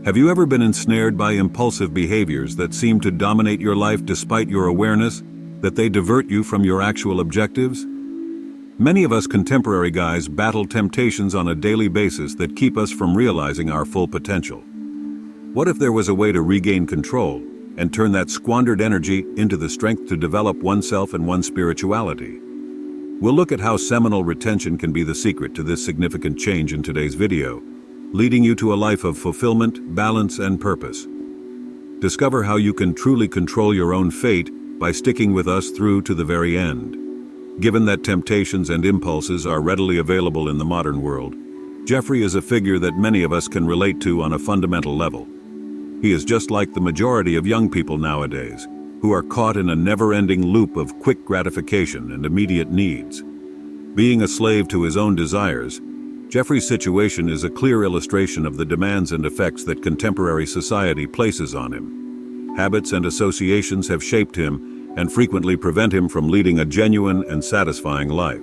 Have you ever been ensnared by impulsive behaviors that seem to dominate your life despite your awareness that they divert you from your actual objectives? Many of us contemporary guys battle temptations on a daily basis that keep us from realizing our full potential. What if there was a way to regain control and turn that squandered energy into the strength to develop oneself and one's spirituality? We'll look at how seminal retention can be the secret to this significant change in today's video, leading you to a life of fulfillment, balance, and purpose. Discover how you can truly control your own fate by sticking with us through to the very end. Given that temptations and impulses are readily available in the modern world, Jeffrey is a figure that many of us can relate to on a fundamental level. He is just like the majority of young people nowadays, who are caught in a never-ending loop of quick gratification and immediate needs. Being a slave to his own desires, Jeffrey's situation is a clear illustration of the demands and effects that contemporary society places on him. Habits and associations have shaped him and frequently prevent him from leading a genuine and satisfying life.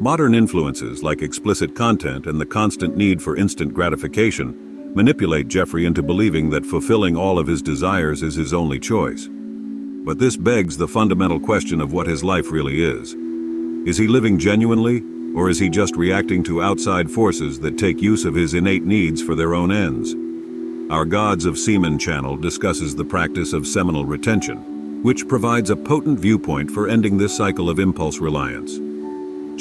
Modern influences like explicit content and the constant need for instant gratification manipulate Jeffrey into believing that fulfilling all of his desires is his only choice. But this begs the fundamental question of what his life really is. Is he living genuinely, or is he just reacting to outside forces that take use of his innate needs for their own ends? Our Gods of Semen channel discusses the practice of seminal retention, which provides a potent viewpoint for ending this cycle of impulse reliance.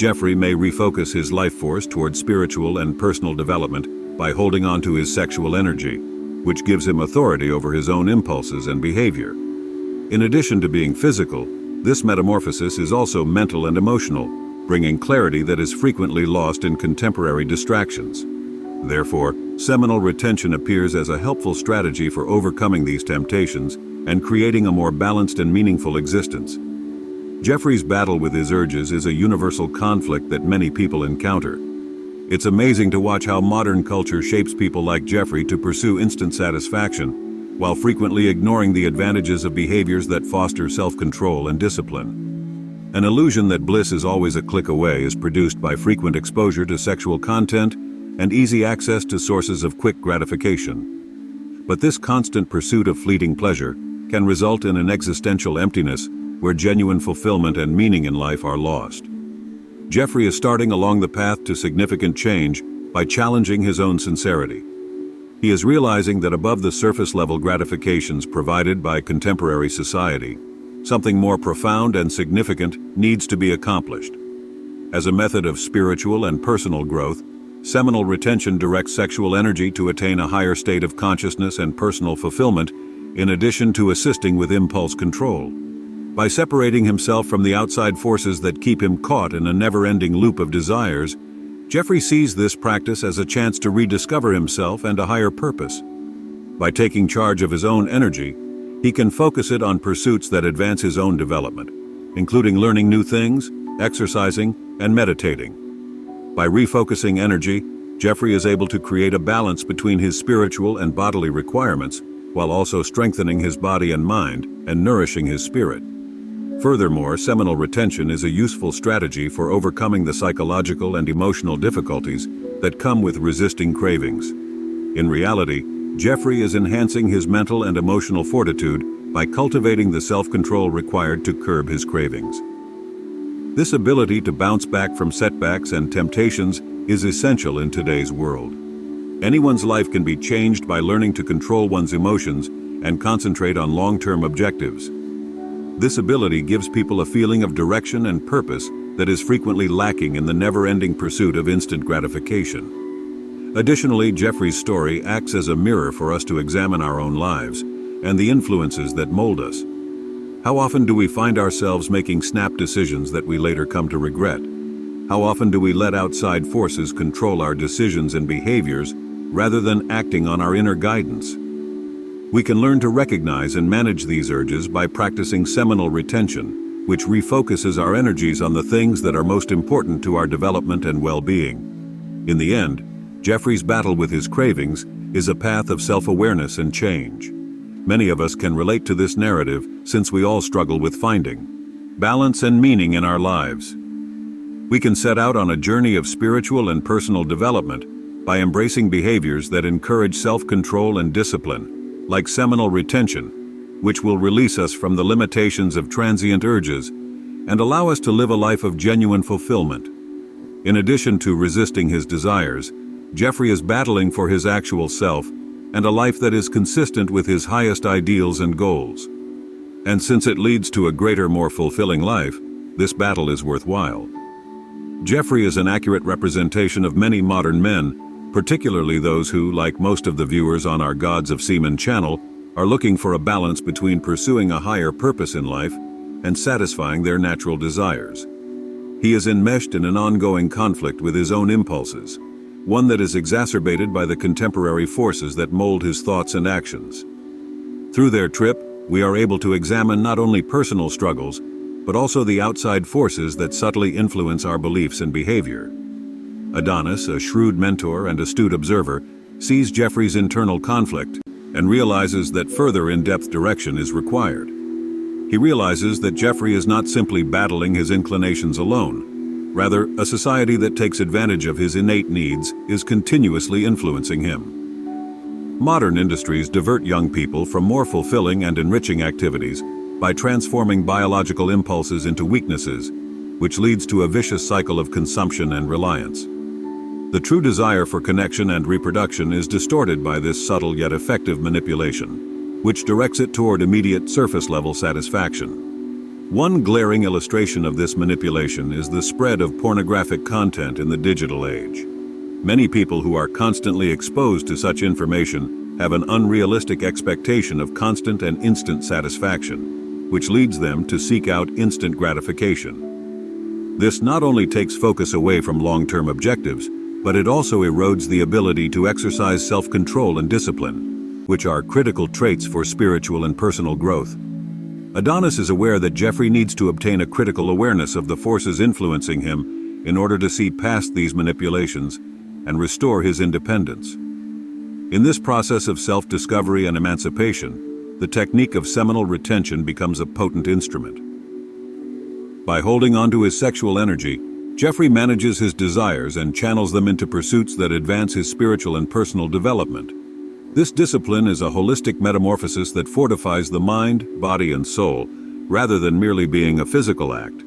Jeffrey may refocus his life force toward spiritual and personal development by holding on to his sexual energy, which gives him authority over his own impulses and behavior. In addition to being physical, this metamorphosis is also mental and emotional, bringing clarity that is frequently lost in contemporary distractions. Therefore, seminal retention appears as a helpful strategy for overcoming these temptations and creating a more balanced and meaningful existence. Jeffrey's battle with his urges is a universal conflict that many people encounter. It's amazing to watch how modern culture shapes people like Jeffrey to pursue instant satisfaction, while frequently ignoring the advantages of behaviors that foster self-control and discipline. An illusion that bliss is always a click away is produced by frequent exposure to sexual content and easy access to sources of quick gratification. But this constant pursuit of fleeting pleasure can result in an existential emptiness where genuine fulfillment and meaning in life are lost. Jeffrey is starting along the path to significant change by challenging his own sincerity. He is realizing that above the surface-level gratifications provided by contemporary society, something more profound and significant needs to be accomplished. As a method of spiritual and personal growth, seminal retention directs sexual energy to attain a higher state of consciousness and personal fulfillment, in addition to assisting with impulse control. By separating himself from the outside forces that keep him caught in a never-ending loop of desires, Jeffrey sees this practice as a chance to rediscover himself and a higher purpose. By taking charge of his own energy, he can focus it on pursuits that advance his own development, including learning new things, exercising, and meditating. By refocusing energy, Jeffrey is able to create a balance between his spiritual and bodily requirements, while also strengthening his body and mind and nourishing his spirit. Furthermore, seminal retention is a useful strategy for overcoming the psychological and emotional difficulties that come with resisting cravings. In reality, Jeffrey is enhancing his mental and emotional fortitude by cultivating the self-control required to curb his cravings. This ability to bounce back from setbacks and temptations is essential in today's world. Anyone's life can be changed by learning to control one's emotions and concentrate on long-term objectives. This ability gives people a feeling of direction and purpose that is frequently lacking in the never-ending pursuit of instant gratification. Additionally, Jeffrey's story acts as a mirror for us to examine our own lives and the influences that mold us. How often do we find ourselves making snap decisions that we later come to regret? How often do we let outside forces control our decisions and behaviors rather than acting on our inner guidance? We can learn to recognize and manage these urges by practicing seminal retention, which refocuses our energies on the things that are most important to our development and well-being. In the end, Jeffrey's battle with his cravings is a path of self-awareness and change. Many of us can relate to this narrative since we all struggle with finding balance and meaning in our lives. We can set out on a journey of spiritual and personal development, by embracing behaviors that encourage self-control and discipline, like seminal retention, which will release us from the limitations of transient urges and allow us to live a life of genuine fulfillment. In addition to resisting his desires, Jeffrey is battling for his actual self and a life that is consistent with his highest ideals and goals. And since it leads to a greater, more fulfilling life, this battle is worthwhile. Jeffrey is an accurate representation of many modern men, particularly those who, like most of the viewers on our Gods of Semen channel, are looking for a balance between pursuing a higher purpose in life and satisfying their natural desires. He is enmeshed in an ongoing conflict with his own impulses, one that is exacerbated by the contemporary forces that mold his thoughts and actions. Through their trip, we are able to examine not only personal struggles, but also the outside forces that subtly influence our beliefs and behavior. Adonis, a shrewd mentor and astute observer, sees Jeffrey's internal conflict and realizes that further in-depth direction is required. He realizes that Jeffrey is not simply battling his inclinations alone. Rather, a society that takes advantage of his innate needs is continuously influencing him. Modern industries divert young people from more fulfilling and enriching activities by transforming biological impulses into weaknesses, which leads to a vicious cycle of consumption and reliance. The true desire for connection and reproduction is distorted by this subtle yet effective manipulation, which directs it toward immediate surface-level satisfaction. One glaring illustration of this manipulation is the spread of pornographic content in the digital age. Many people who are constantly exposed to such information have an unrealistic expectation of constant and instant satisfaction, which leads them to seek out instant gratification. This not only takes focus away from long-term objectives, but it also erodes the ability to exercise self-control and discipline, which are critical traits for spiritual and personal growth. Adonis is aware that Jeffrey needs to obtain a critical awareness of the forces influencing him in order to see past these manipulations and restore his independence. In this process of self-discovery and emancipation, the technique of seminal retention becomes a potent instrument. By holding on to his sexual energy, Jeffrey manages his desires and channels them into pursuits that advance his spiritual and personal development. This discipline is a holistic metamorphosis that fortifies the mind, body, and soul, rather than merely being a physical act.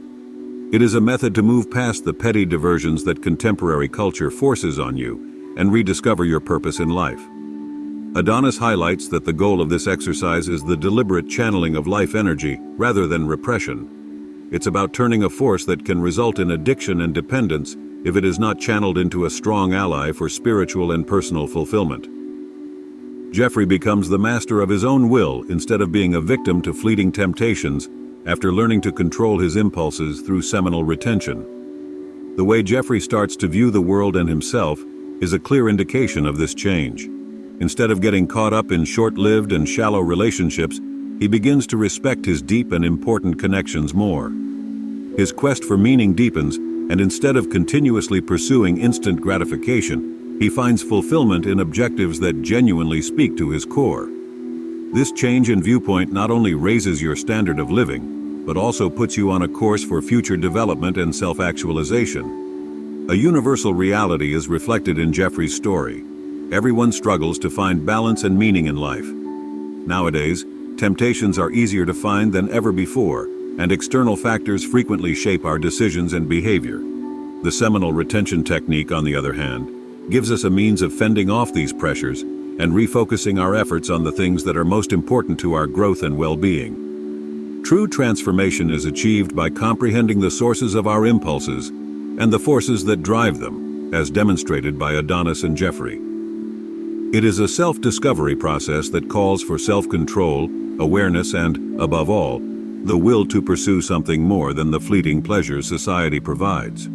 It is a method to move past the petty diversions that contemporary culture forces on you and rediscover your purpose in life. Adonis highlights that the goal of this exercise is the deliberate channeling of life energy rather than repression. It's about turning a force that can result in addiction and dependence if it is not channeled into a strong ally for spiritual and personal fulfillment. Jeffrey becomes the master of his own will instead of being a victim to fleeting temptations after learning to control his impulses through seminal retention. The way Jeffrey starts to view the world and himself is a clear indication of this change. Instead of getting caught up in short-lived and shallow relationships, he begins to respect his deep and important connections more. His quest for meaning deepens, and instead of continuously pursuing instant gratification, he finds fulfillment in objectives that genuinely speak to his core. This change in viewpoint not only raises your standard of living, but also puts you on a course for future development and self-actualization. A universal reality is reflected in Jeffrey's story. Everyone struggles to find balance and meaning in life. Nowadays, temptations are easier to find than ever before, and external factors frequently shape our decisions and behavior. The seminal retention technique, on the other hand, gives us a means of fending off these pressures and refocusing our efforts on the things that are most important to our growth and well-being. True transformation is achieved by comprehending the sources of our impulses and the forces that drive them, as demonstrated by Adonis and Jeffrey. It is a self-discovery process that calls for self-control, awareness, and, above all, the will to pursue something more than the fleeting pleasures society provides.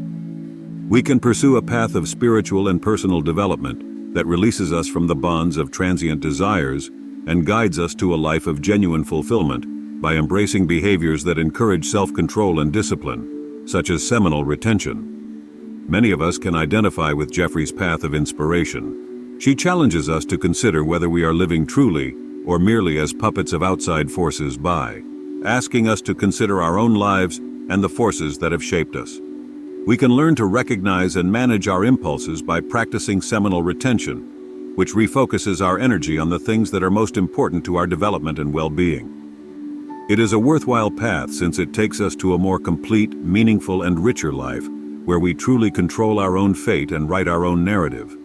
We can pursue a path of spiritual and personal development that releases us from the bonds of transient desires and guides us to a life of genuine fulfillment by embracing behaviors that encourage self-control and discipline, such as seminal retention. Many of us can identify with Jeffrey's path of inspiration. She challenges us to consider whether we are living truly or merely as puppets of outside forces by asking us to consider our own lives and the forces that have shaped us. We can learn to recognize and manage our impulses by practicing seminal retention, which refocuses our energy on the things that are most important to our development and well-being. It is a worthwhile path since it takes us to a more complete, meaningful, and richer life, where we truly control our own fate and write our own narrative.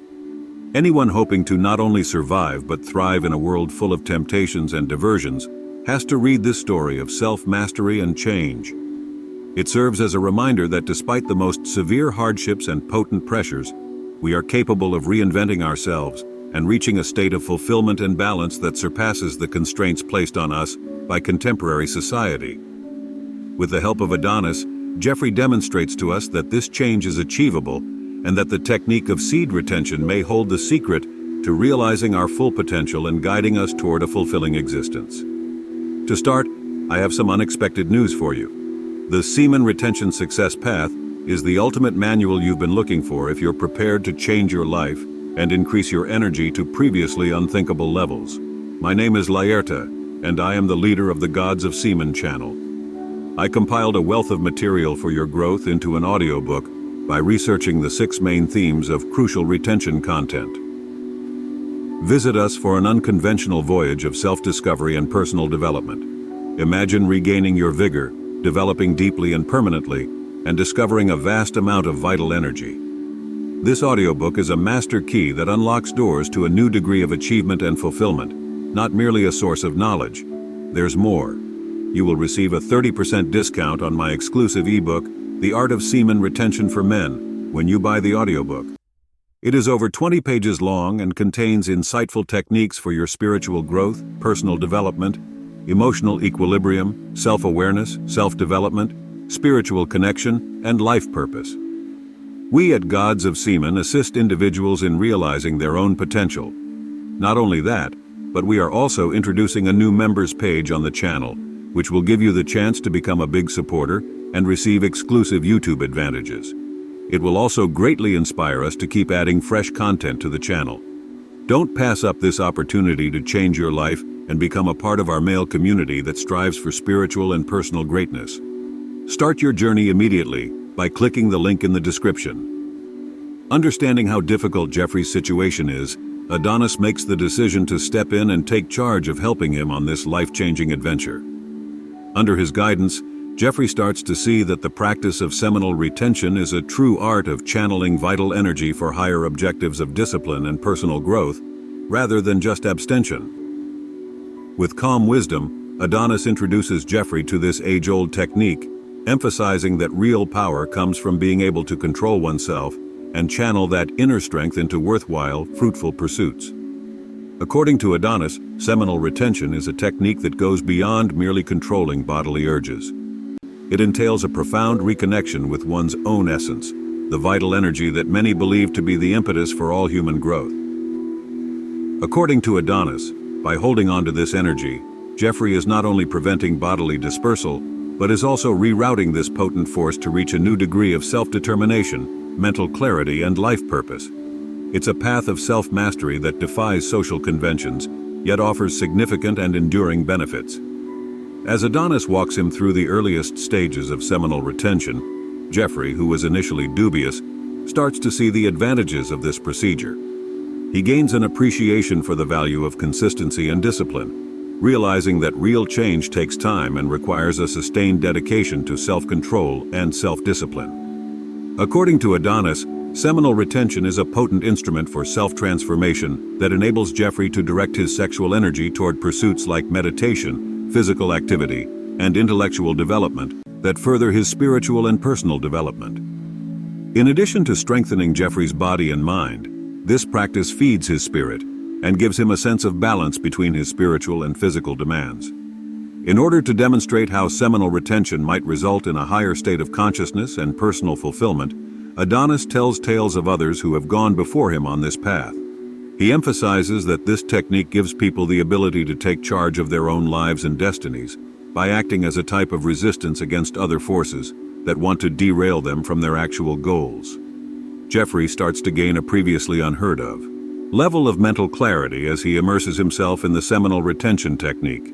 Anyone hoping to not only survive but thrive in a world full of temptations and diversions has to read this story of self-mastery and change. It serves as a reminder that despite the most severe hardships and potent pressures, we are capable of reinventing ourselves and reaching a state of fulfillment and balance that surpasses the constraints placed on us by contemporary society. With the help of Adonis, Jeffrey demonstrates to us that this change is achievable and that the technique of seed retention may hold the secret to realizing our full potential and guiding us toward a fulfilling existence. To start, I have some unexpected news for you. The Semen Retention Success Path is the ultimate manual you've been looking for if you're prepared to change your life and increase your energy to previously unthinkable levels. My name is Laerta, and I am the leader of the Gods of Semen channel. I compiled a wealth of material for your growth into an audiobook by researching the 6 main themes of crucial retention content. Visit us for an unconventional voyage of self-discovery and personal development. Imagine regaining your vigor, developing deeply and permanently, and discovering a vast amount of vital energy. This audiobook is a master key that unlocks doors to a new degree of achievement and fulfillment, not merely a source of knowledge. There's more. You will receive a 30% discount on my exclusive ebook, The Art of Semen Retention for Men, when you buy the audiobook. It is over 20 pages long and contains insightful techniques for your spiritual growth, personal development, emotional equilibrium, self-awareness, self-development, spiritual connection, and life purpose. We at Gods of Semen assist individuals in realizing their own potential. Not only that, but we are also introducing a new members page on the channel, which will give you the chance to become a big supporter and receive exclusive YouTube advantages. It will also greatly inspire us to keep adding fresh content to the channel. Don't pass up this opportunity to change your life and become a part of our male community that strives for spiritual and personal greatness. Start your journey immediately by clicking the link in the description. Understanding how difficult Jeffrey's situation is, Adonis makes the decision to step in and take charge of helping him on this life-changing adventure. Under his guidance, Jeffrey starts to see that the practice of seminal retention is a true art of channeling vital energy for higher objectives of discipline and personal growth, rather than just abstention. With calm wisdom, Adonis introduces Jeffrey to this age-old technique, emphasizing that real power comes from being able to control oneself and channel that inner strength into worthwhile, fruitful pursuits. According to Adonis, seminal retention is a technique that goes beyond merely controlling bodily urges. It entails a profound reconnection with one's own essence, the vital energy that many believe to be the impetus for all human growth. According to Adonis, by holding on to this energy, Jeffrey is not only preventing bodily dispersal, but is also rerouting this potent force to reach a new degree of self-determination, mental clarity, and life purpose. It's a path of self-mastery that defies social conventions, yet offers significant and enduring benefits. As Adonis walks him through the earliest stages of seminal retention, Jeffrey, who was initially dubious, starts to see the advantages of this procedure. He gains an appreciation for the value of consistency and discipline, realizing that real change takes time and requires a sustained dedication to self-control and self-discipline. According to Adonis, seminal retention is a potent instrument for self-transformation that enables Jeffrey to direct his sexual energy toward pursuits like meditation, physical activity, and intellectual development that further his spiritual and personal development. In addition to strengthening Jeffrey's body and mind, this practice feeds his spirit and gives him a sense of balance between his spiritual and physical demands. In order to demonstrate how seminal retention might result in a higher state of consciousness and personal fulfillment, Adonis tells tales of others who have gone before him on this path. He emphasizes that this technique gives people the ability to take charge of their own lives and destinies by acting as a type of resistance against other forces that want to derail them from their actual goals. Jeffrey starts to gain a previously unheard of level of mental clarity as he immerses himself in the seminal retention technique.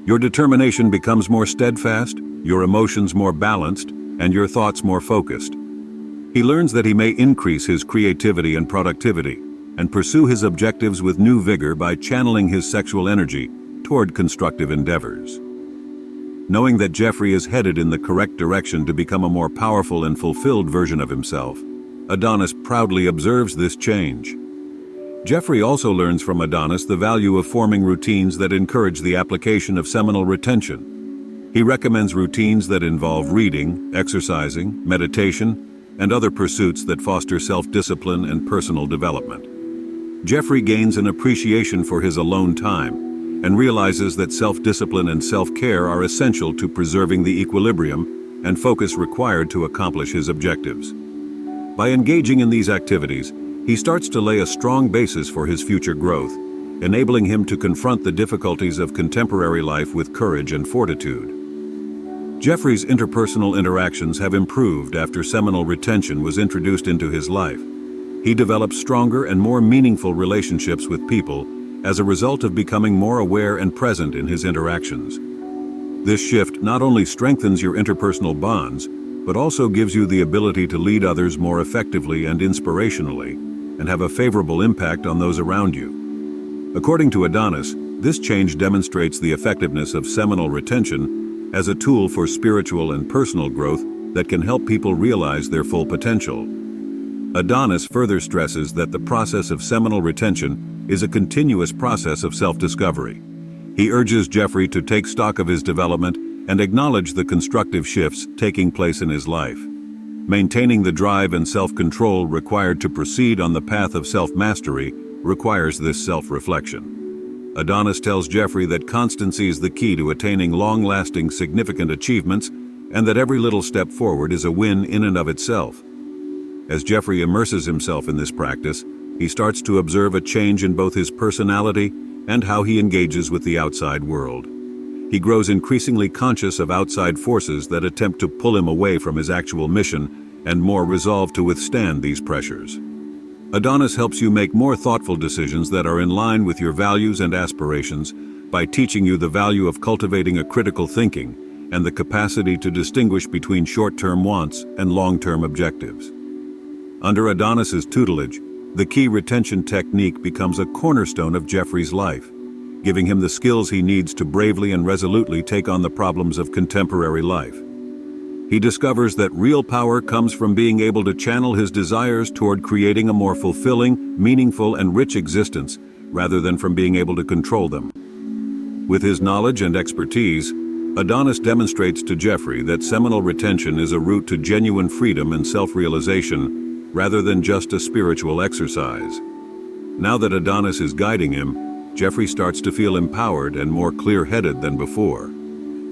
Your determination becomes more steadfast, your emotions more balanced, and your thoughts more focused. He learns that he may increase his creativity and productivity and pursue his objectives with new vigor by channeling his sexual energy toward constructive endeavors. Knowing that Jeffrey is headed in the correct direction to become a more powerful and fulfilled version of himself, Adonis proudly observes this change. Jeffrey also learns from Adonis the value of forming routines that encourage the application of seminal retention. He recommends routines that involve reading, exercising, meditation, and other pursuits that foster self-discipline and personal development. Jeffrey gains an appreciation for his alone time and realizes that self-discipline and self-care are essential to preserving the equilibrium and focus required to accomplish his objectives. By engaging in these activities, he starts to lay a strong basis for his future growth, enabling him to confront the difficulties of contemporary life with courage and fortitude. Jeffrey's interpersonal interactions have improved after seminal retention was introduced into his life. He develops stronger and more meaningful relationships with people as a result of becoming more aware and present in his interactions. This shift not only strengthens your interpersonal bonds, but also gives you the ability to lead others more effectively and inspirationally, and have a favorable impact on those around you. According to Adonis, this change demonstrates the effectiveness of seminal retention as a tool for spiritual and personal growth that can help people realize their full potential. Adonis further stresses that the process of seminal retention is a continuous process of self-discovery. He urges Jeffrey to take stock of his development and acknowledge the constructive shifts taking place in his life. Maintaining the drive and self-control required to proceed on the path of self-mastery requires this self-reflection. Adonis tells Jeffrey that constancy is the key to attaining long-lasting, significant achievements, and that every little step forward is a win in and of itself. As Jeffrey immerses himself in this practice, he starts to observe a change in both his personality and how he engages with the outside world. He grows increasingly conscious of outside forces that attempt to pull him away from his actual mission and more resolved to withstand these pressures. Adonis helps you make more thoughtful decisions that are in line with your values and aspirations by teaching you the value of cultivating a critical thinking and the capacity to distinguish between short-term wants and long-term objectives. Under Adonis's tutelage, the key retention technique becomes a cornerstone of Jeffrey's life, giving him the skills he needs to bravely and resolutely take on the problems of contemporary life. He discovers that real power comes from being able to channel his desires toward creating a more fulfilling, meaningful, and rich existence, rather than from being able to control them. With his knowledge and expertise, Adonis demonstrates to Jeffrey that seminal retention is a route to genuine freedom and self-realization, rather than just a spiritual exercise. Now that Adonis is guiding him, Jeffrey starts to feel empowered and more clear-headed than before.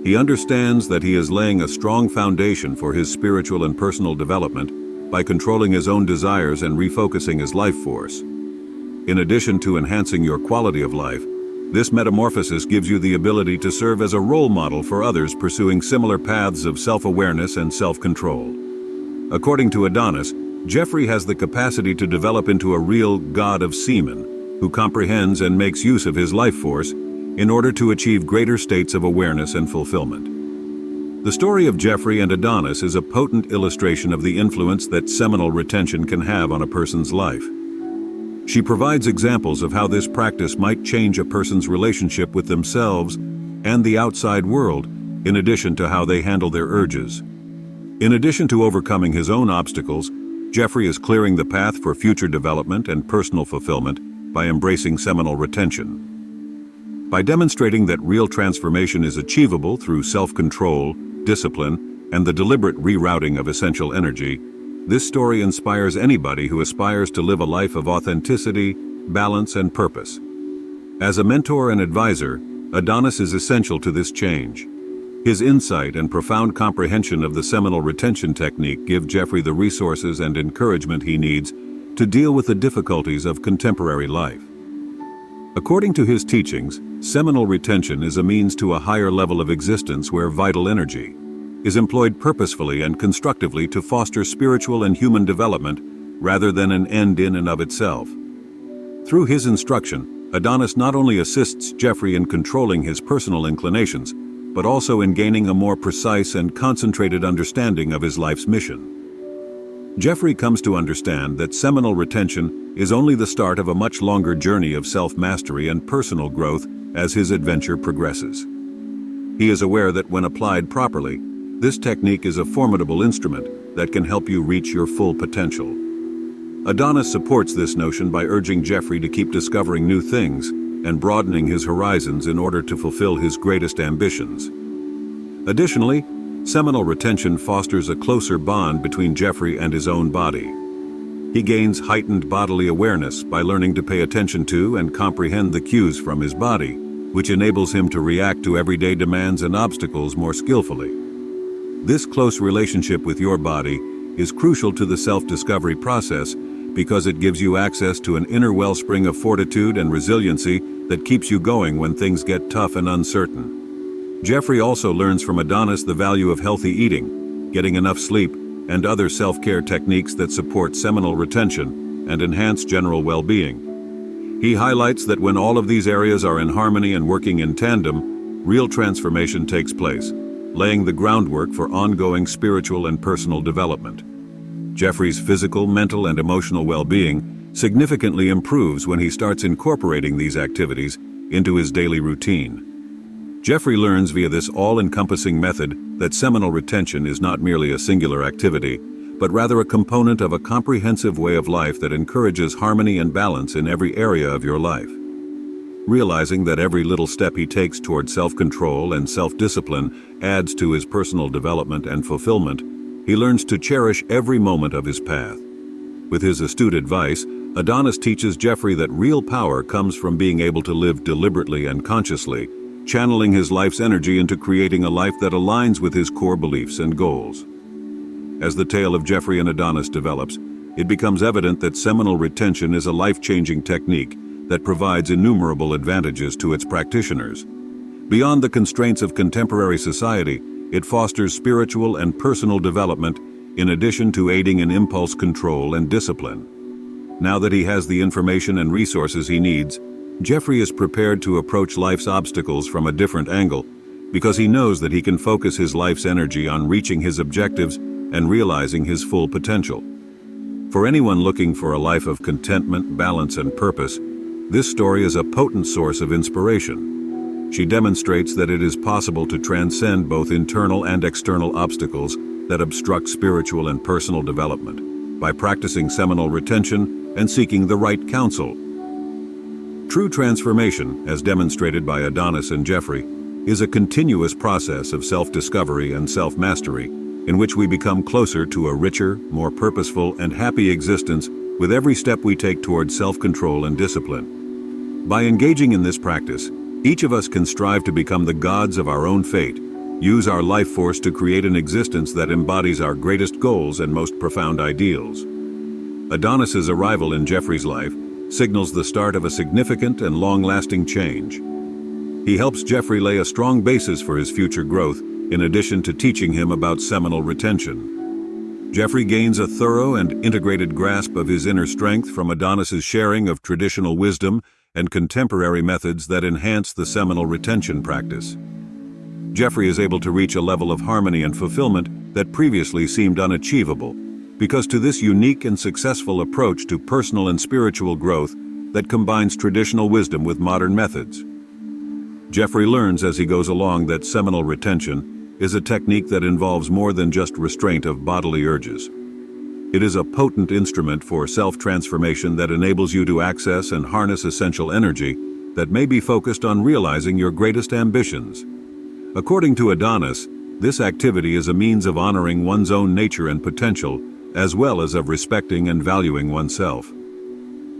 He understands that he is laying a strong foundation for his spiritual and personal development by controlling his own desires and refocusing his life force. In addition to enhancing your quality of life, this metamorphosis gives you the ability to serve as a role model for others pursuing similar paths of self-awareness and self-control. According to Adonis, Jeffrey has the capacity to develop into a real god of Semen, who comprehends and makes use of his life force in order to achieve greater states of awareness and fulfillment. The story of Jeffrey and Adonis is a potent illustration of the influence that seminal retention can have on a person's life. She provides examples of how this practice might change a person's relationship with themselves and the outside world, in addition to how they handle their urges. In addition to overcoming his own obstacles, Jeffrey is clearing the path for future development and personal fulfillment by embracing seminal retention. By demonstrating that real transformation is achievable through self-control, discipline, and the deliberate rerouting of essential energy, this story inspires anybody who aspires to live a life of authenticity, balance, and purpose. As a mentor and advisor, Adonis is essential to this change. His insight and profound comprehension of the seminal retention technique give Jeffrey the resources and encouragement he needs to deal with the difficulties of contemporary life. According to his teachings, seminal retention is a means to a higher level of existence where vital energy is employed purposefully and constructively to foster spiritual and human development rather than an end in and of itself. Through his instruction, Adonis not only assists Jeffrey in controlling his personal inclinations, but also in gaining a more precise and concentrated understanding of his life's mission. Jeffrey comes to understand that seminal retention is only the start of a much longer journey of self-mastery and personal growth as his adventure progresses. He is aware that when applied properly, this technique is a formidable instrument that can help you reach your full potential. Adonis supports this notion by urging Jeffrey to keep discovering new things and broadening his horizons in order to fulfill his greatest ambitions. Additionally, seminal retention fosters a closer bond between Jeffrey and his own body. He gains heightened bodily awareness by learning to pay attention to and comprehend the cues from his body, which enables him to react to everyday demands and obstacles more skillfully. This close relationship with your body is crucial to the self-discovery process because it gives you access to an inner wellspring of fortitude and resiliency that keeps you going when things get tough and uncertain. Jeffrey also learns from Adonis the value of healthy eating, getting enough sleep, and other self-care techniques that support seminal retention and enhance general well-being. He highlights that when all of these areas are in harmony and working in tandem, real transformation takes place, laying the groundwork for ongoing spiritual and personal development. Jeffrey's physical, mental, and emotional well-being significantly improves when he starts incorporating these activities into his daily routine. Jeffrey learns via this all-encompassing method that seminal retention is not merely a singular activity, but rather a component of a comprehensive way of life that encourages harmony and balance in every area of your life. Realizing that every little step he takes toward self-control and self-discipline adds to his personal development and fulfillment, he learns to cherish every moment of his path. With his astute advice, Adonis teaches Jeffrey that real power comes from being able to live deliberately and consciously, channeling his life's energy into creating a life that aligns with his core beliefs and goals. As the tale of Jeffrey and Adonis develops, it becomes evident that seminal retention is a life-changing technique that provides innumerable advantages to its practitioners. Beyond the constraints of contemporary society, it fosters spiritual and personal development in addition to aiding in impulse control and discipline. Now that he has the information and resources he needs, Jeffrey is prepared to approach life's obstacles from a different angle because he knows that he can focus his life's energy on reaching his objectives and realizing his full potential. For anyone looking for a life of contentment, balance, and purpose, this story is a potent source of inspiration. She demonstrates that it is possible to transcend both internal and external obstacles that obstruct spiritual and personal development by practicing seminal retention and seeking the right counsel. True transformation, as demonstrated by Adonis and Jeffrey, is a continuous process of self-discovery and self-mastery in which we become closer to a richer, more purposeful, and happy existence with every step we take towards self-control and discipline. By engaging in this practice, each of us can strive to become the gods of our own fate, use our life force to create an existence that embodies our greatest goals and most profound ideals. Adonis's arrival in Jeffrey's life signals the start of a significant and long-lasting change. He helps Jeffrey lay a strong basis for his future growth, in addition to teaching him about seminal retention. Jeffrey gains a thorough and integrated grasp of his inner strength from Adonis's sharing of traditional wisdom and contemporary methods that enhance the seminal retention practice. Jeffrey is able to reach a level of harmony and fulfillment that previously seemed unachievable, because to this unique and successful approach to personal and spiritual growth that combines traditional wisdom with modern methods. Jeffrey learns as he goes along that seminal retention is a technique that involves more than just restraint of bodily urges. It is a potent instrument for self-transformation that enables you to access and harness essential energy that may be focused on realizing your greatest ambitions. According to Adonis, this activity is a means of honoring one's own nature and potential, as well as of respecting and valuing oneself.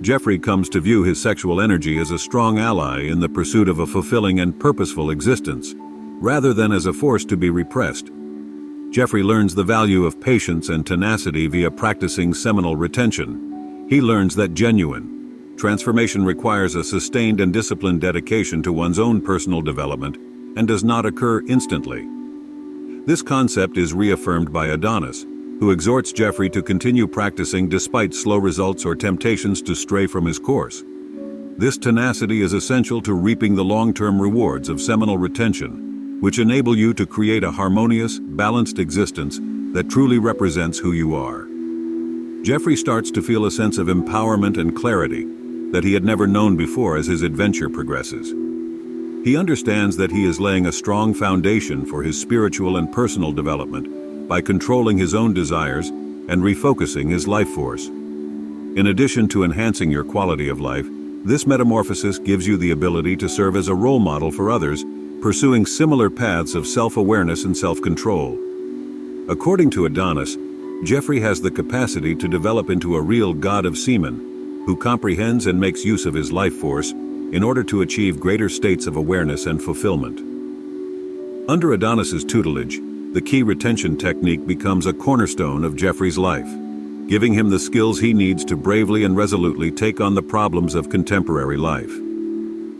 Jeffrey comes to view his sexual energy as a strong ally in the pursuit of a fulfilling and purposeful existence, rather than as a force to be repressed. Jeffrey learns the value of patience and tenacity via practicing seminal retention. He learns that genuine transformation requires a sustained and disciplined dedication to one's own personal development and does not occur instantly. This concept is reaffirmed by Adonis, who exhorts Jeffrey to continue practicing despite slow results or temptations to stray from his course. This tenacity is essential to reaping the long-term rewards of seminal retention, which enable you to create a harmonious, balanced existence that truly represents who you are. Jeffrey starts to feel a sense of empowerment and clarity that he had never known before as his adventure progresses. He understands that he is laying a strong foundation for his spiritual and personal development by controlling his own desires and refocusing his life force. In addition to enhancing your quality of life, this metamorphosis gives you the ability to serve as a role model for others, pursuing similar paths of self-awareness and self-control. According to Adonis, Jeffrey has the capacity to develop into a real god of Semen, who comprehends and makes use of his life force in order to achieve greater states of awareness and fulfillment. Under Adonis's tutelage, the key retention technique becomes a cornerstone of Jeffrey's life, giving him the skills he needs to bravely and resolutely take on the problems of contemporary life.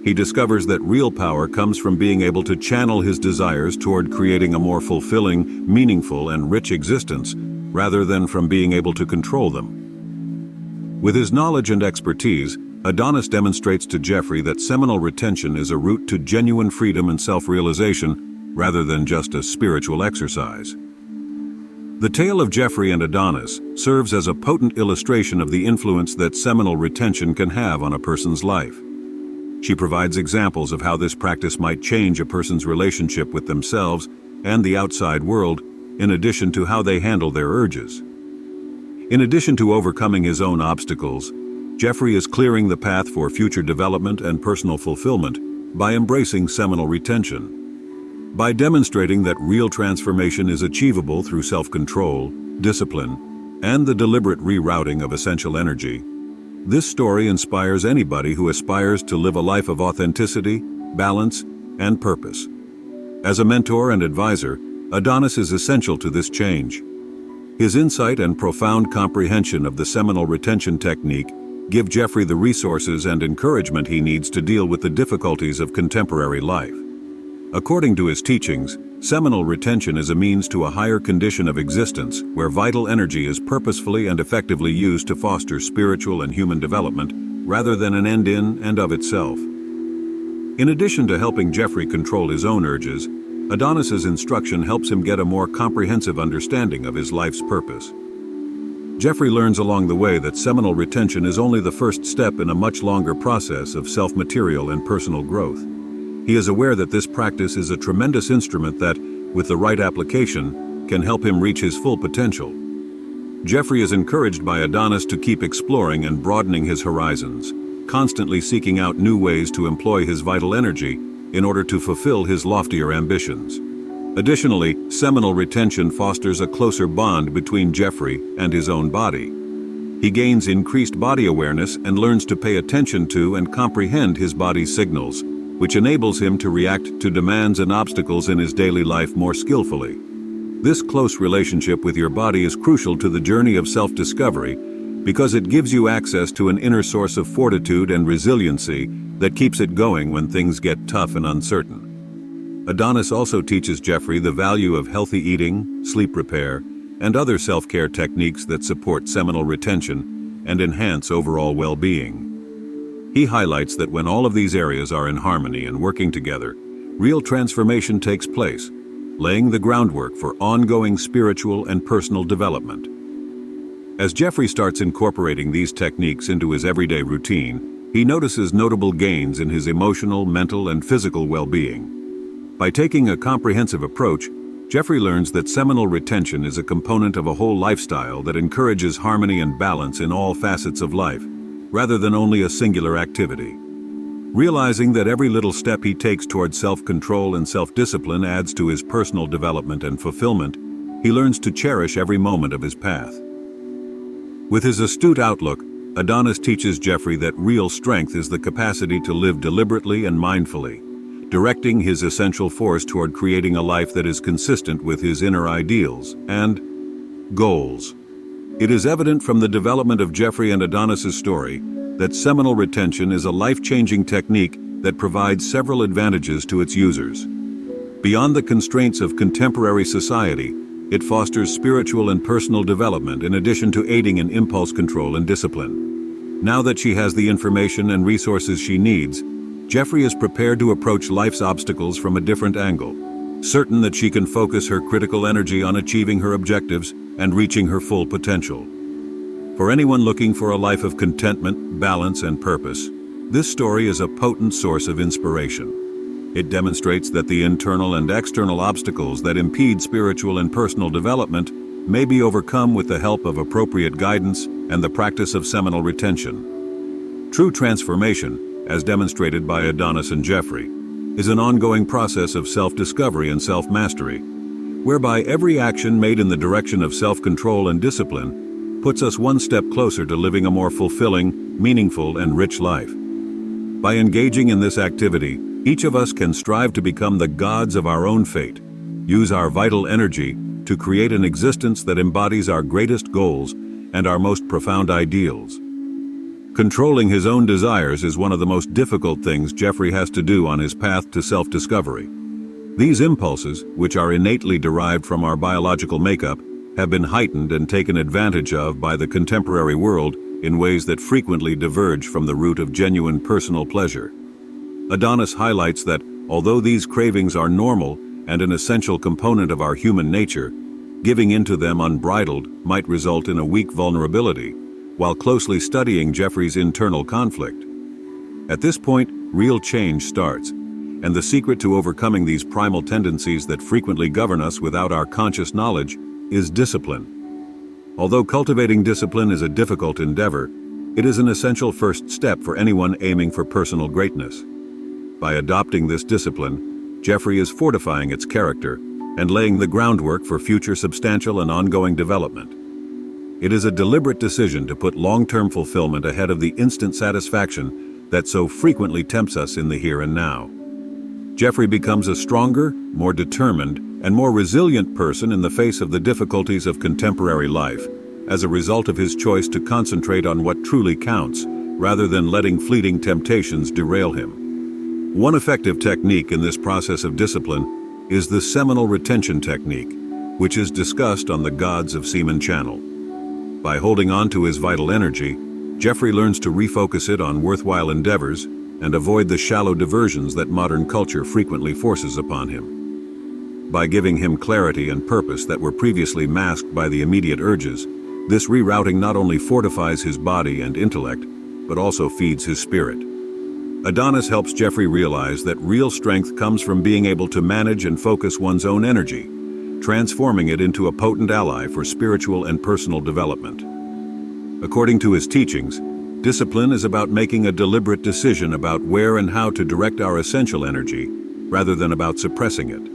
He discovers that real power comes from being able to channel his desires toward creating a more fulfilling, meaningful, and rich existence, rather than from being able to control them. With his knowledge and expertise, Adonis demonstrates to Jeffrey that seminal retention is a route to genuine freedom and self-realization, rather than just a spiritual exercise. The tale of Jeffrey and Adonis serves as a potent illustration of the influence that seminal retention can have on a person's life. She provides examples of how this practice might change a person's relationship with themselves and the outside world, in addition to how they handle their urges. In addition to overcoming his own obstacles, Jeffrey is clearing the path for future development and personal fulfillment by embracing seminal retention. By demonstrating that real transformation is achievable through self-control, discipline, and the deliberate rerouting of essential energy, this story inspires anybody who aspires to live a life of authenticity, balance, and purpose. As a mentor and advisor, Adonis is essential to this change. His insight and profound comprehension of the seminal retention technique give Jeffrey the resources and encouragement he needs to deal with the difficulties of contemporary life. According to his teachings, seminal retention is a means to a higher condition of existence where vital energy is purposefully and effectively used to foster spiritual and human development rather than an end in and of itself. In addition to helping Jeffrey control his own urges, Adonis's instruction helps him get a more comprehensive understanding of his life's purpose. Jeffrey learns along the way that seminal retention is only the first step in a much longer process of self-material and personal growth. He is aware that this practice is a tremendous instrument that, with the right application, can help him reach his full potential. Jeffrey is encouraged by Adonis to keep exploring and broadening his horizons, constantly seeking out new ways to employ his vital energy in order to fulfill his loftier ambitions. Additionally, seminal retention fosters a closer bond between Jeffrey and his own body. He gains increased body awareness and learns to pay attention to and comprehend his body's signals, which enables him to react to demands and obstacles in his daily life more skillfully. This close relationship with your body is crucial to the journey of self-discovery because it gives you access to an inner source of fortitude and resiliency that keeps it going when things get tough and uncertain. Adonis also teaches Jeffrey the value of healthy eating, sleep repair, and other self-care techniques that support seminal retention and enhance overall well-being. He highlights that when all of these areas are in harmony and working together, real transformation takes place, laying the groundwork for ongoing spiritual and personal development. As Jeffrey starts incorporating these techniques into his everyday routine, he notices notable gains in his emotional, mental, and physical well-being. By taking a comprehensive approach, Jeffrey learns that seminal retention is a component of a whole lifestyle that encourages harmony and balance in all facets of life, rather than only a singular activity. Realizing that every little step he takes toward self-control and self-discipline adds to his personal development and fulfillment, he learns to cherish every moment of his path. With his astute outlook, Adonis teaches Jeffrey that real strength is the capacity to live deliberately and mindfully, directing his essential force toward creating a life that is consistent with his inner ideals and goals. It is evident from the development of Jeffrey and Adonis's story that seminal retention is a life-changing technique that provides several advantages to its users. Beyond the constraints of contemporary society, it fosters spiritual and personal development in addition to aiding in impulse control and discipline. Now that she has the information and resources she needs, Jeffrey is prepared to approach life's obstacles from a different angle, certain that she can focus her critical energy on achieving her objectives and reaching her full potential. For anyone looking for a life of contentment, balance, and purpose, this story is a potent source of inspiration. It demonstrates that the internal and external obstacles that impede spiritual and personal development may be overcome with the help of appropriate guidance and the practice of seminal retention. True transformation, as demonstrated by Adonis and Jeffrey, is an ongoing process of self-discovery and self-mastery, whereby every action made in the direction of self-control and discipline puts us one step closer to living a more fulfilling, meaningful, and rich life. By engaging in this activity, each of us can strive to become the gods of our own fate, use our vital energy to create an existence that embodies our greatest goals and our most profound ideals. Controlling his own desires is one of the most difficult things Jeffrey has to do on his path to self-discovery. These impulses, which are innately derived from our biological makeup, have been heightened and taken advantage of by the contemporary world in ways that frequently diverge from the root of genuine personal pleasure. Adonis highlights that, although these cravings are normal and an essential component of our human nature, giving into them unbridled might result in a weak vulnerability, while closely studying Jeffrey's internal conflict. At this point, real change starts, and the secret to overcoming these primal tendencies that frequently govern us without our conscious knowledge is discipline. Although cultivating discipline is a difficult endeavor, it is an essential first step for anyone aiming for personal greatness. By adopting this discipline, Jeffrey is fortifying its character and laying the groundwork for future substantial and ongoing development. It is a deliberate decision to put long-term fulfillment ahead of the instant satisfaction that so frequently tempts us in the here and now. Jeffrey becomes a stronger, more determined, and more resilient person in the face of the difficulties of contemporary life, as a result of his choice to concentrate on what truly counts, rather than letting fleeting temptations derail him. One effective technique in this process of discipline is the seminal retention technique, which is discussed on the Gods of Semen channel. By holding on to his vital energy, Jeffrey learns to refocus it on worthwhile endeavors and avoid the shallow diversions that modern culture frequently forces upon him. By giving him clarity and purpose that were previously masked by the immediate urges, this rerouting not only fortifies his body and intellect, but also feeds his spirit. Adonis helps Jeffrey realize that real strength comes from being able to manage and focus one's own energy, transforming it into a potent ally for spiritual and personal development. According to his teachings, discipline is about making a deliberate decision about where and how to direct our essential energy, rather than about suppressing it.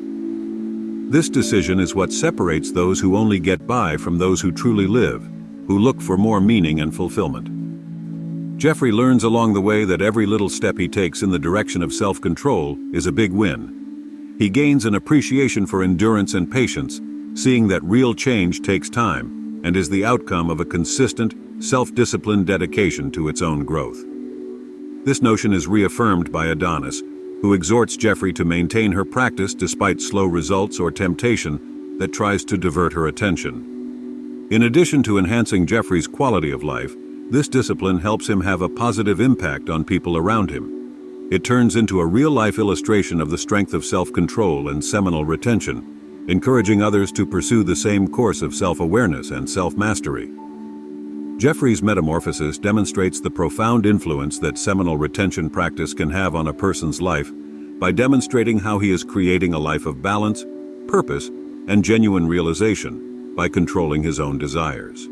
This decision is what separates those who only get by from those who truly live, who look for more meaning and fulfillment. Jeffrey learns along the way that every little step he takes in the direction of self-control is a big win. He gains an appreciation for endurance and patience, seeing that real change takes time and is the outcome of a consistent, self-disciplined dedication to its own growth. This notion is reaffirmed by Adonis, who exhorts Jeffrey to maintain her practice despite slow results or temptation that tries to divert her attention. In addition to enhancing Jeffrey's quality of life, this discipline helps him have a positive impact on people around him. It turns into a real-life illustration of the strength of self-control and seminal retention, encouraging others to pursue the same course of self-awareness and self-mastery. Jeffrey's metamorphosis demonstrates the profound influence that seminal retention practice can have on a person's life by demonstrating how he is creating a life of balance, purpose, and genuine realization by controlling his own desires.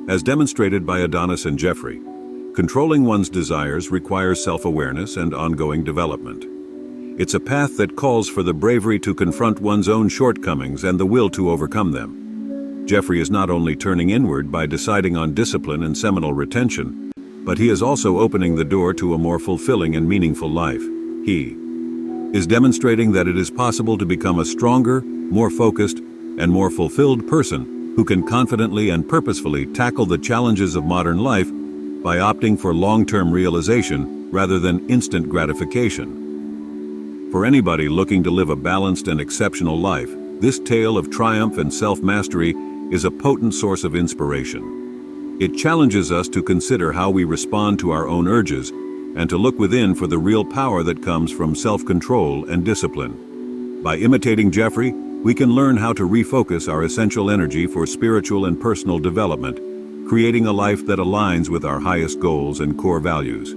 As demonstrated by Adonis and Jeffrey, controlling one's desires requires self-awareness and ongoing development. It's a path that calls for the bravery to confront one's own shortcomings and the will to overcome them. Jeffrey is not only turning inward by deciding on discipline and seminal retention, but he is also opening the door to a more fulfilling and meaningful life. He is demonstrating that it is possible to become a stronger, more focused, and more fulfilled person who can confidently and purposefully tackle the challenges of modern life by opting for long-term realization rather than instant gratification. For anybody looking to live a balanced and exceptional life, this tale of triumph and self-mastery is a potent source of inspiration. It challenges us to consider how we respond to our own urges and to look within for the real power that comes from self-control and discipline. By imitating Jeffrey, we can learn how to refocus our essential energy for spiritual and personal development creating a life that aligns with our highest goals and core values.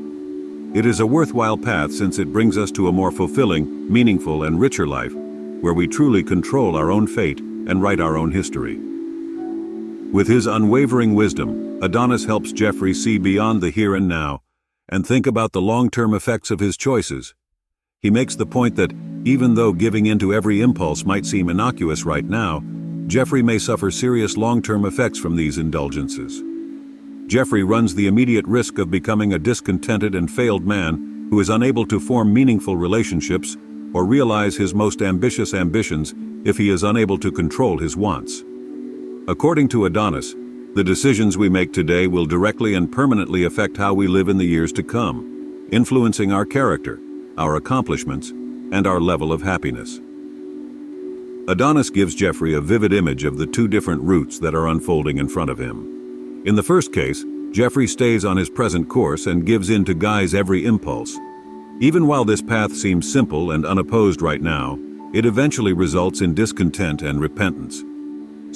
It is a worthwhile path since it brings us to a more fulfilling, meaningful, and richer life, where we truly control our own fate and write our own history. With his unwavering wisdom, Adonis helps Jeffrey see beyond the here and now and think about the long-term effects of his choices. He makes the point that, even though giving in to every impulse might seem innocuous right now, Jeffrey may suffer serious long-term effects from these indulgences. Jeffrey runs the immediate risk of becoming a discontented and failed man who is unable to form meaningful relationships or realize his most ambitious ambitions if he is unable to control his wants. According to Adonis, the decisions we make today will directly and permanently affect how we live in the years to come, influencing our character, our accomplishments, and our level of happiness. Adonis gives Jeffrey a vivid image of the two different routes that are unfolding in front of him. In the first case, Jeffrey stays on his present course and gives in to Guy's every impulse. Even while this path seems simple and unopposed right now, it eventually results in discontent and repentance.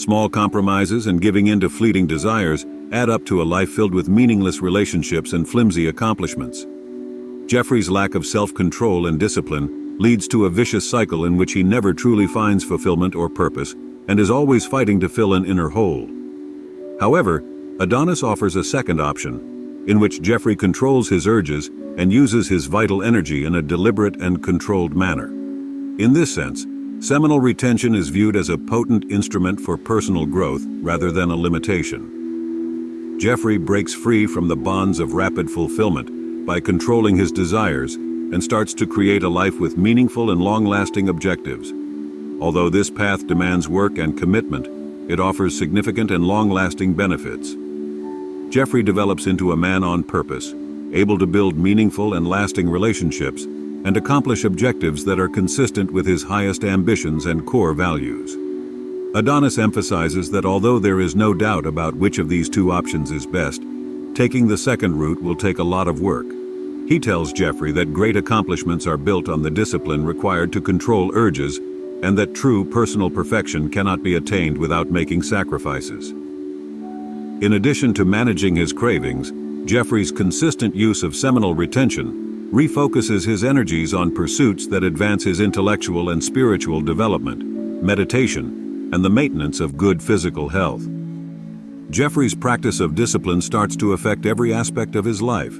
Small compromises and giving in to fleeting desires add up to a life filled with meaningless relationships and flimsy accomplishments. Jeffrey's lack of self-control and discipline leads to a vicious cycle in which he never truly finds fulfillment or purpose and is always fighting to fill an inner hole. However, Adonis offers a second option, in which Jeffrey controls his urges and uses his vital energy in a deliberate and controlled manner. In this sense, seminal retention is viewed as a potent instrument for personal growth rather than a limitation. Jeffrey breaks free from the bonds of rapid fulfillment by controlling his desires and starts to create a life with meaningful and long-lasting objectives. Although this path demands work and commitment, it offers significant and long-lasting benefits. Jeffrey develops into a man on purpose, able to build meaningful and lasting relationships and accomplish objectives that are consistent with his highest ambitions and core values. Adonis emphasizes that although there is no doubt about which of these two options is best, taking the second route will take a lot of work. He tells Jeffrey that great accomplishments are built on the discipline required to control urges and that true personal perfection cannot be attained without making sacrifices. In addition to managing his cravings, Jeffrey's consistent use of seminal retention refocuses his energies on pursuits that advance his intellectual and spiritual development, meditation, and the maintenance of good physical health. Jeffrey's practice of discipline starts to affect every aspect of his life.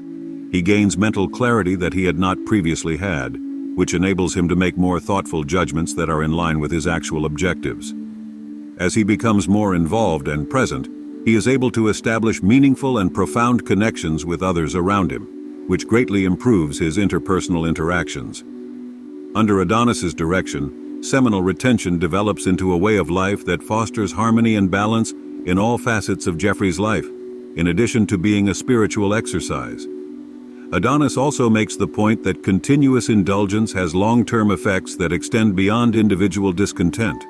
He gains mental clarity that he had not previously had, which enables him to make more thoughtful judgments that are in line with his actual objectives. As he becomes more involved and present, he is able to establish meaningful and profound connections with others around him, which greatly improves his interpersonal interactions. Under Adonis's direction, seminal retention develops into a way of life that fosters harmony and balance in all facets of Jeffrey's life, in addition to being a spiritual exercise. Adonis also makes the point that continuous indulgence has long-term effects that extend beyond individual discontent.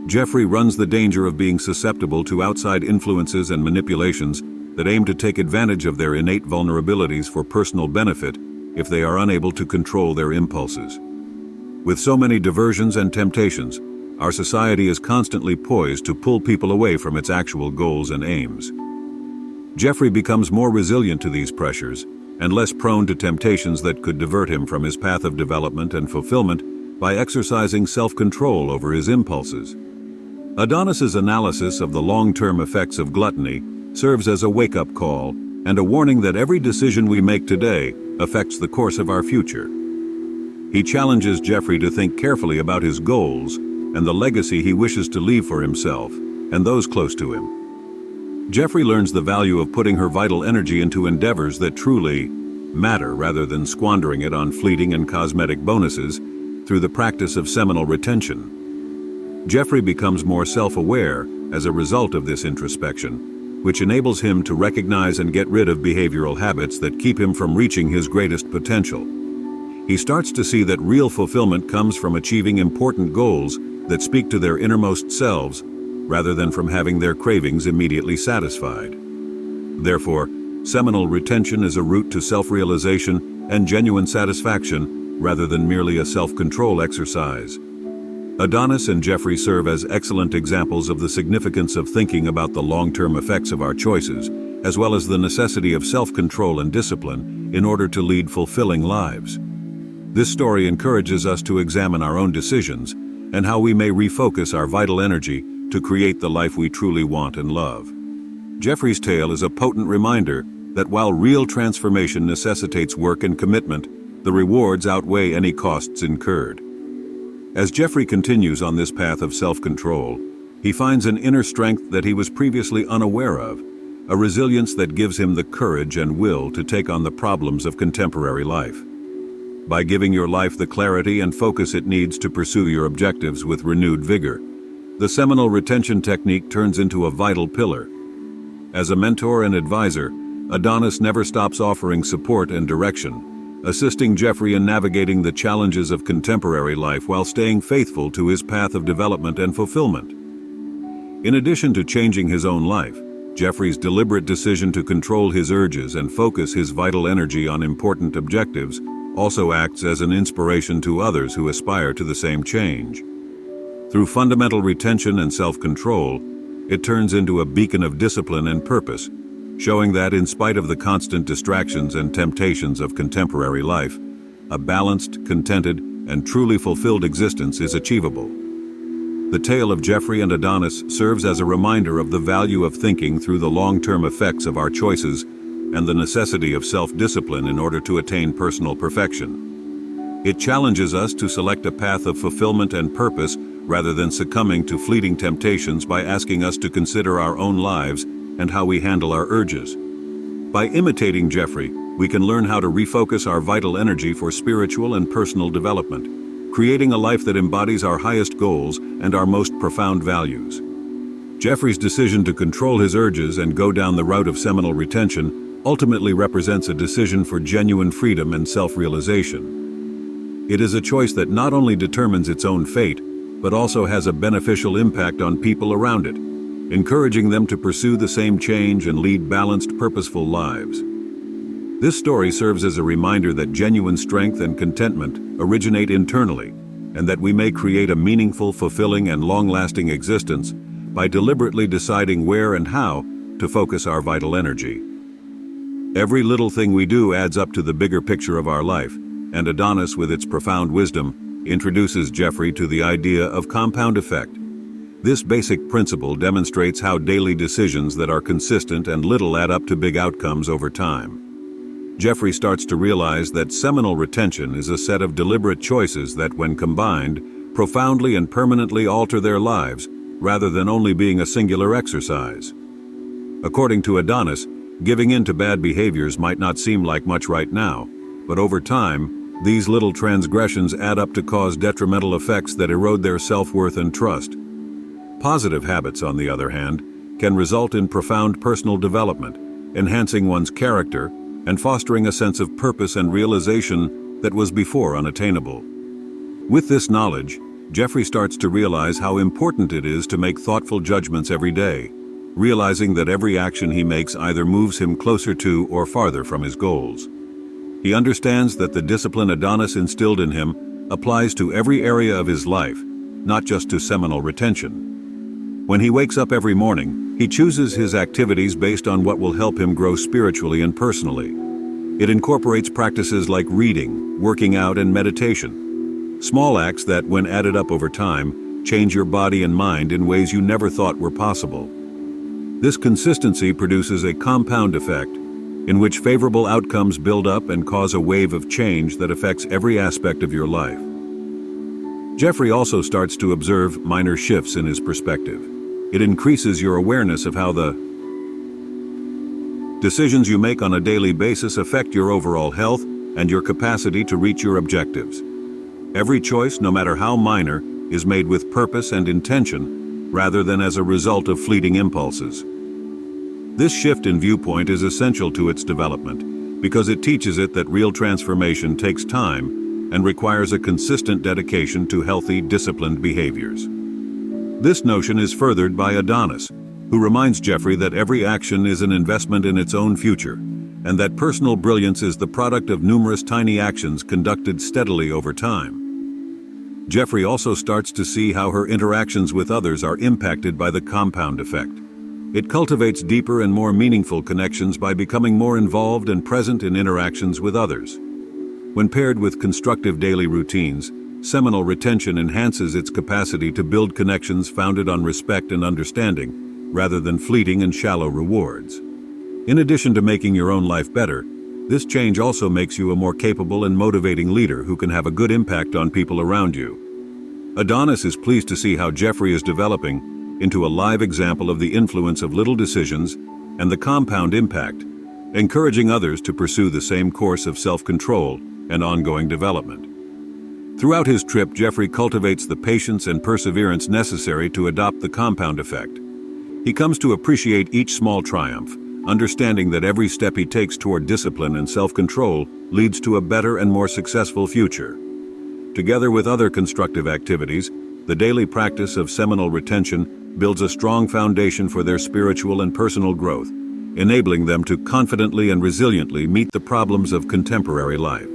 Jeffrey runs the danger of being susceptible to outside influences and manipulations that aim to take advantage of their innate vulnerabilities for personal benefit if they are unable to control their impulses. With so many diversions and temptations, our society is constantly poised to pull people away from its actual goals and aims. Jeffrey becomes more resilient to these pressures and less prone to temptations that could divert him from his path of development and fulfillment by exercising self-control over his impulses. Adonis's analysis of the long-term effects of gluttony serves as a wake-up call and a warning that every decision we make today affects the course of our future. He challenges Jeffrey to think carefully about his goals and the legacy he wishes to leave for himself and those close to him. Jeffrey learns the value of putting her vital energy into endeavors that truly matter rather than squandering it on fleeting and cosmetic bonuses through the practice of seminal retention. Jeffrey becomes more self-aware as a result of this introspection, which enables him to recognize and get rid of behavioral habits that keep him from reaching his greatest potential. He starts to see that real fulfillment comes from achieving important goals that speak to their innermost selves, rather than from having their cravings immediately satisfied. Therefore, seminal retention is a route to self-realization and genuine satisfaction, rather than merely a self-control exercise. Adonis and Jeffrey serve as excellent examples of the significance of thinking about the long-term effects of our choices, as well as the necessity of self-control and discipline in order to lead fulfilling lives. This story encourages us to examine our own decisions and how we may refocus our vital energy to create the life we truly want and love. Jeffrey's tale is a potent reminder that while real transformation necessitates work and commitment, the rewards outweigh any costs incurred. As Jeffrey continues on this path of self-control, he finds an inner strength that he was previously unaware of, a resilience that gives him the courage and will to take on the problems of contemporary life. By giving your life the clarity and focus it needs to pursue your objectives with renewed vigor, the seminal retention technique turns into a vital pillar. As a mentor and advisor, Adonis never stops offering support and direction, assisting Jeffrey in navigating the challenges of contemporary life while staying faithful to his path of development and fulfillment. In addition to changing his own life, Jeffrey's deliberate decision to control his urges and focus his vital energy on important objectives also acts as an inspiration to others who aspire to the same change. Through fundamental retention and self-control, it turns into a beacon of discipline and purpose, showing that in spite of the constant distractions and temptations of contemporary life, a balanced, contented, and truly fulfilled existence is achievable. The tale of Jeffrey and Adonis serves as a reminder of the value of thinking through the long-term effects of our choices and the necessity of self-discipline in order to attain personal perfection. It challenges us to select a path of fulfillment and purpose rather than succumbing to fleeting temptations by asking us to consider our own lives and how we handle our urges. By imitating Jeffrey, we can learn how to refocus our vital energy for spiritual and personal development, creating a life that embodies our highest goals and our most profound values. Jeffrey's decision to control his urges and go down the route of seminal retention ultimately represents a decision for genuine freedom and self-realization. It is a choice that not only determines its own fate, but also has a beneficial impact on people around it, encouraging them to pursue the same change and lead balanced, purposeful lives. This story serves as a reminder that genuine strength and contentment originate internally, and that we may create a meaningful, fulfilling, and long-lasting existence by deliberately deciding where and how to focus our vital energy. Every little thing we do adds up to the bigger picture of our life, and Adonis, with its profound wisdom, introduces Jeffrey to the idea of compound effect. This basic principle demonstrates how daily decisions that are consistent and little add up to big outcomes over time. Jeffrey starts to realize that seminal retention is a set of deliberate choices that, when combined, profoundly and permanently alter their lives, rather than only being a singular exercise. According to Adonis, giving in to bad behaviors might not seem like much right now, but over time, these little transgressions add up to cause detrimental effects that erode their self-worth and trust. Positive habits, on the other hand, can result in profound personal development, enhancing one's character and fostering a sense of purpose and realization that was before unattainable. With this knowledge, Jeffrey starts to realize how important it is to make thoughtful judgments every day, realizing that every action he makes either moves him closer to or farther from his goals. He understands that the discipline Adonis instilled in him applies to every area of his life, not just to seminal retention. When he wakes up every morning, he chooses his activities based on what will help him grow spiritually and personally. It incorporates practices like reading, working out, and meditation. Small acts that, when added up over time, change your body and mind in ways you never thought were possible. This consistency produces a compound effect, in which favorable outcomes build up and cause a wave of change that affects every aspect of your life. Jeffrey also starts to observe minor shifts in his perspective. It increases your awareness of how the decisions you make on a daily basis affect your overall health and your capacity to reach your objectives. Every choice, no matter how minor, is made with purpose and intention, rather than as a result of fleeting impulses. This shift in viewpoint is essential to its development, because it teaches it that real transformation takes time and requires a consistent dedication to healthy, disciplined behaviors. This notion is furthered by Adonis, who reminds Jeffrey that every action is an investment in its own future, and that personal brilliance is the product of numerous tiny actions conducted steadily over time. Jeffrey also starts to see how her interactions with others are impacted by the compound effect. It cultivates deeper and more meaningful connections by becoming more involved and present in interactions with others. When paired with constructive daily routines, seminal retention enhances its capacity to build connections founded on respect and understanding, rather than fleeting and shallow rewards. In addition to making your own life better, this change also makes you a more capable and motivating leader who can have a good impact on people around you. Adonis is pleased to see how Jeffrey is developing into a live example of the influence of little decisions and the compound impact, encouraging others to pursue the same course of self-control and ongoing development. Throughout his trip, Jeffrey cultivates the patience and perseverance necessary to adopt the compound effect. He comes to appreciate each small triumph, understanding that every step he takes toward discipline and self-control leads to a better and more successful future. Together with other constructive activities, the daily practice of seminal retention builds a strong foundation for their spiritual and personal growth, enabling them to confidently and resiliently meet the problems of contemporary life.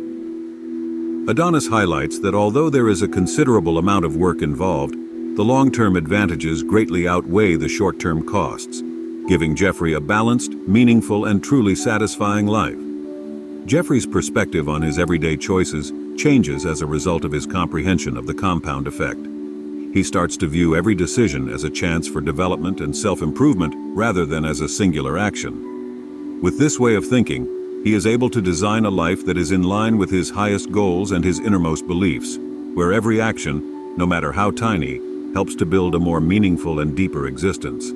Adonis highlights that although there is a considerable amount of work involved, the long-term advantages greatly outweigh the short-term costs, giving Jeffrey a balanced, meaningful, and truly satisfying life. Jeffrey's perspective on his everyday choices changes as a result of his comprehension of the compound effect. He starts to view every decision as a chance for development and self-improvement rather than as a singular action. With this way of thinking, he is able to design a life that is in line with his highest goals and his innermost beliefs, where every action, no matter how tiny, helps to build a more meaningful and deeper existence.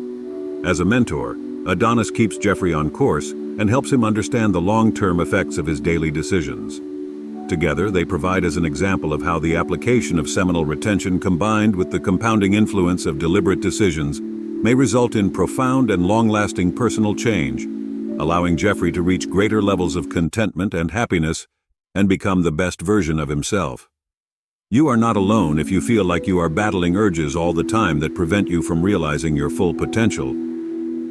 As a mentor, Adonis keeps Jeffrey on course and helps him understand the long-term effects of his daily decisions. Together, they provide as an example of how the application of seminal retention combined with the compounding influence of deliberate decisions may result in profound and long-lasting personal change, allowing Jeffrey to reach greater levels of contentment and happiness and become the best version of himself. You are not alone if you feel like you are battling urges all the time that prevent you from realizing your full potential.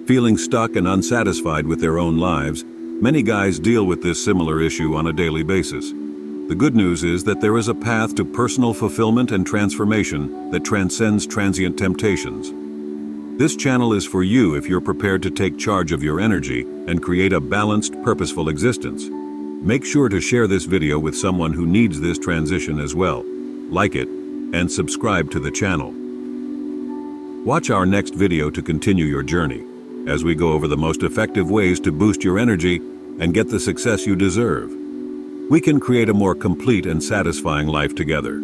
Feeling stuck and unsatisfied with their own lives, many guys deal with this similar issue on a daily basis. The good news is that there is a path to personal fulfillment and transformation that transcends transient temptations. This channel is for you if you're prepared to take charge of your energy and create a balanced, purposeful existence. Make sure to share this video with someone who needs this transition as well. Like it, and subscribe to the channel. Watch our next video to continue your journey, as we go over the most effective ways to boost your energy and get the success you deserve. We can create a more complete and satisfying life together.